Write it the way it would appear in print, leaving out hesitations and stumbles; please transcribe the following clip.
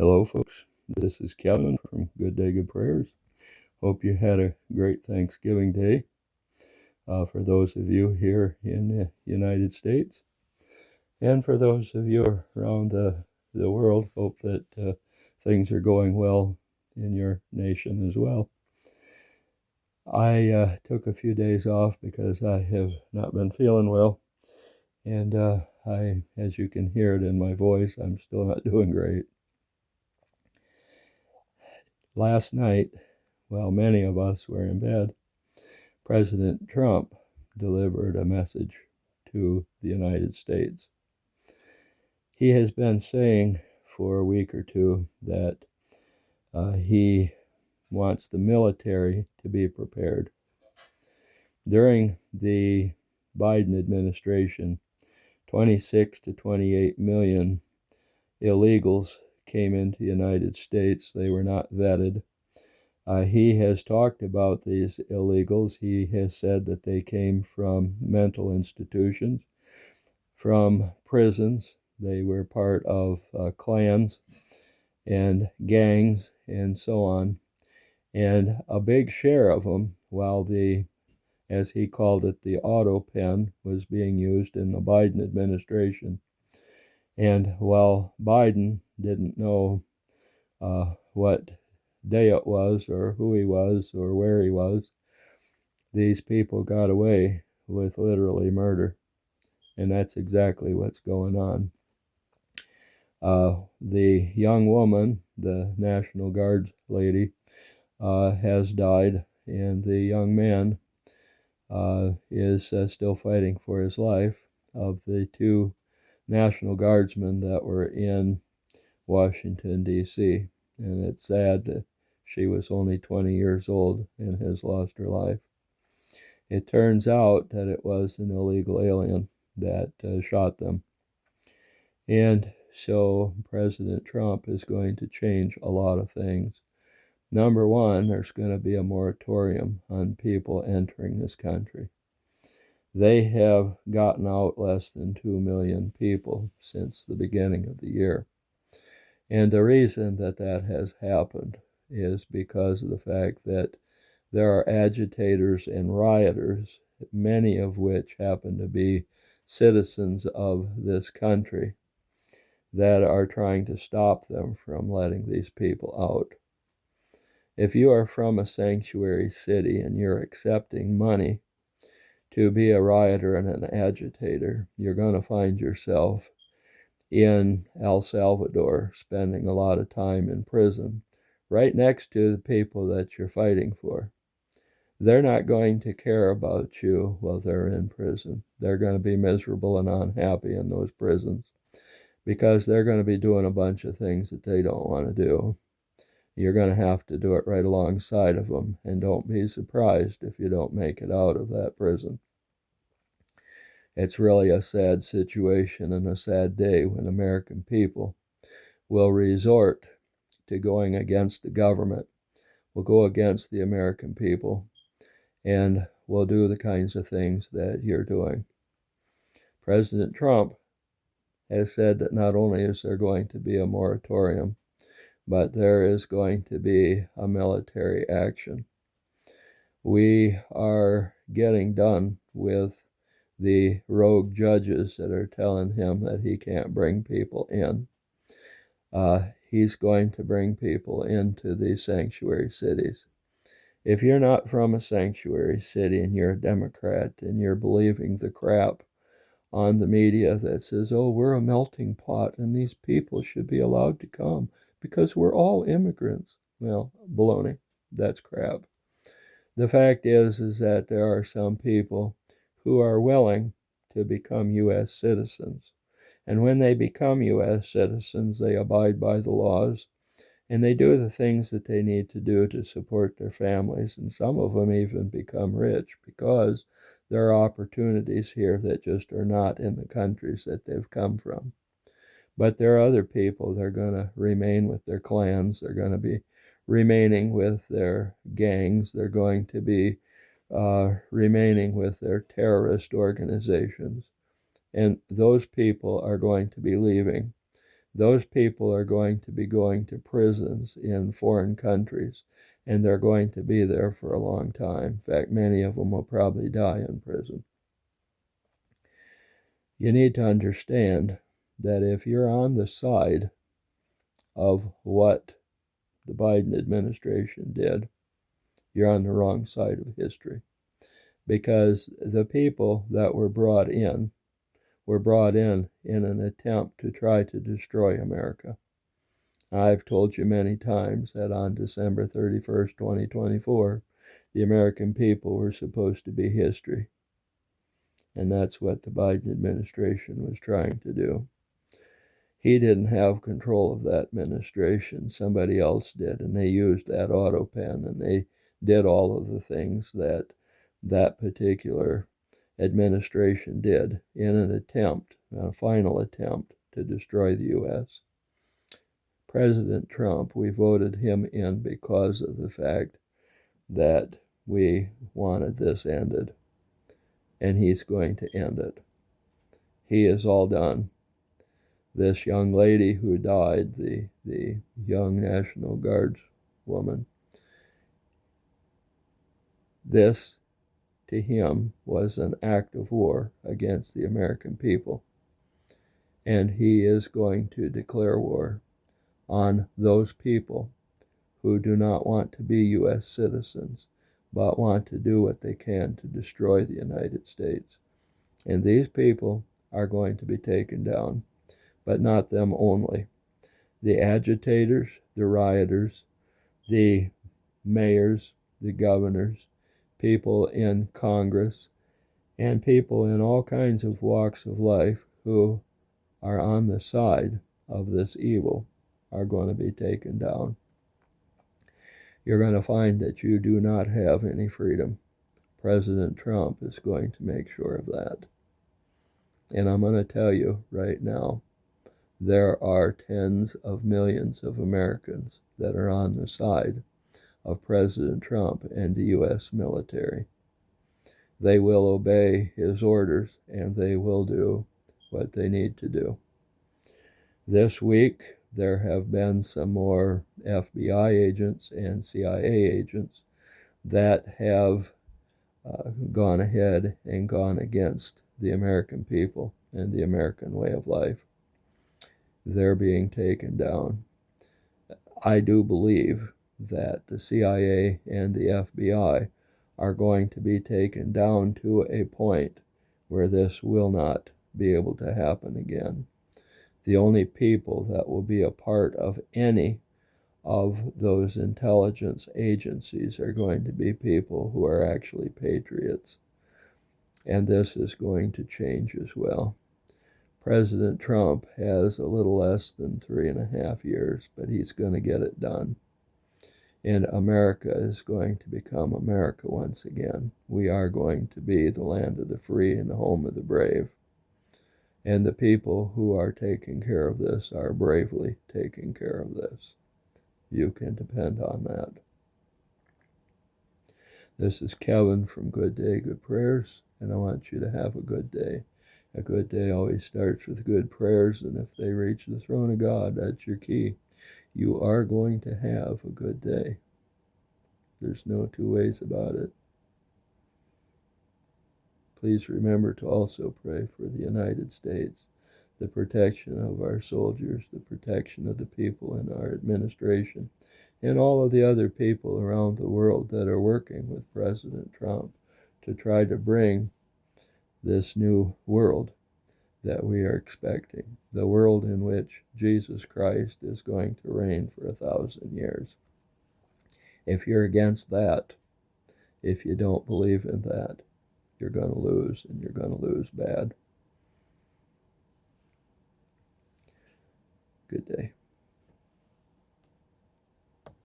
Hello, folks. This is Kevin from Good Day, Good Prayers. Hope you had a great Thanksgiving Day. For those of you here in the United States, and for those of you around the world, hope that things are going well in your nation as well. I took a few days off because I have not been feeling well, and as you can hear it in my voice, I'm still not doing great. Last night, while many of us were in bed, President Trump delivered a message to the United States. He has been saying for a week or two that he wants the military to be prepared. During the Biden administration, 26 to 28 million illegals came into the United States. They were not vetted. He has talked about these illegals. He has said that they came from mental institutions, from prisons. They were part of clans and gangs and so on. And a big share of them, while as he called it, the auto pen was being used in the Biden administration. And while Biden didn't know what day it was or who he was or where he was, these people got away with literally murder. And that's exactly what's going on. The young woman, the National Guard lady, has died, and the young man is still fighting for his life. Of the two National Guardsmen that were in Washington, D.C., and it's sad that she was only 20 years old and has lost her life. It turns out that it was an illegal alien that shot them. And so President Trump is going to change a lot of things. Number one, there's going to be a moratorium on people entering this country. They have gotten out less than 2 million people since the beginning of the year. And the reason that has happened is because of the fact that there are agitators and rioters, many of which happen to be citizens of this country, that are trying to stop them from letting these people out. If you are from a sanctuary city and you're accepting money to be a rioter and an agitator, you're going to find yourself in El Salvador spending a lot of time in prison, right next to the people that you're fighting for. They're not going to care about you while they're in prison. They're going to be miserable and unhappy in those prisons because they're going to be doing a bunch of things that they don't want to do. You're going to have to do it right alongside of them, and don't be surprised if you don't make it out of that prison. It's really a sad situation and a sad day when American people will resort to going against the government, will go against the American people, and will do the kinds of things that you're doing. President Trump has said that not only is there going to be a moratorium, but there is going to be a military action. We are getting done with the rogue judges that are telling him that he can't bring people in. He's going to bring people into these sanctuary cities. If you're not from a sanctuary city and you're a Democrat and you're believing the crap on the media that says, oh, we're a melting pot and these people should be allowed to come because we're all immigrants. Well, baloney. That's crap. The fact is that there are some people who are willing to become U.S. citizens. And when they become U.S. citizens, they abide by the laws and they do the things that they need to do to support their families. And some of them even become rich because there are opportunities here that just are not in the countries that they've come from. But there are other people that are going to remain with their clans. They're going to be remaining with their gangs. They're going to be remaining with their terrorist organizations. And those people are going to be leaving Those people are going to be going to prisons in foreign countries, and they're going to be there for a long time. In fact, many of them will probably die in prison. You need to understand that if you're on the side of what the Biden administration did, you're on the wrong side of history. Because the people that were brought in in an attempt to try to destroy America. I've told you many times that on December 31st, 2024, the American people were supposed to be history. And that's what the Biden administration was trying to do. He didn't have control of that administration. Somebody else did, and they used that auto pen, and they did all of the things that that particular administration did in an attempt, a final attempt, to destroy the U.S. President Trump, we voted him in because of the fact that we wanted this ended, and he's going to end it. He is all done. This young lady who died, the young National Guards woman, this to him was an act of war against the American people. And he is going to declare war on those people who do not want to be U.S. citizens, but want to do what they can to destroy the United States. And these people are going to be taken down, but not them only. The agitators, the rioters, the mayors, the governors, people in Congress, and people in all kinds of walks of life who are on the side of this evil are going to be taken down. You're going to find that you do not have any freedom. President Trump is going to make sure of that. And I'm going to tell you right now, there are tens of millions of Americans that are on the side of President Trump and the U.S. military. They will obey his orders, and they will do what they need to do. This week, there have been some more FBI agents and CIA agents that have gone ahead and gone against the American people and the American way of life. They're being taken down. I do believe that the CIA and the FBI are going to be taken down to a point where this will not be able to happen again. The only people that will be a part of any of those intelligence agencies are going to be people who are actually patriots. And this is going to change as well. President Trump has a little less than 3.5 years, but he's going to get it done. And America is going to become America once again. We are going to be the land of the free and the home of the brave. And the people who are taking care of this are bravely taking care of this. You can depend on that. This is Kevin from Good Day, Good Prayers, and I want you to have a good day. A good day always starts with good prayers, and if they reach the throne of God, that's your key. You are going to have a good day. There's no two ways about it. Please remember to also pray for the United States, the protection of our soldiers, the protection of the people in our administration, and all of the other people around the world that are working with President Trump to try to bring this new world that we are expecting, the world in which Jesus Christ is going to reign for 1,000 years. If you're against that, if you don't believe in that, you're going to lose, and you're going to lose bad. Good day.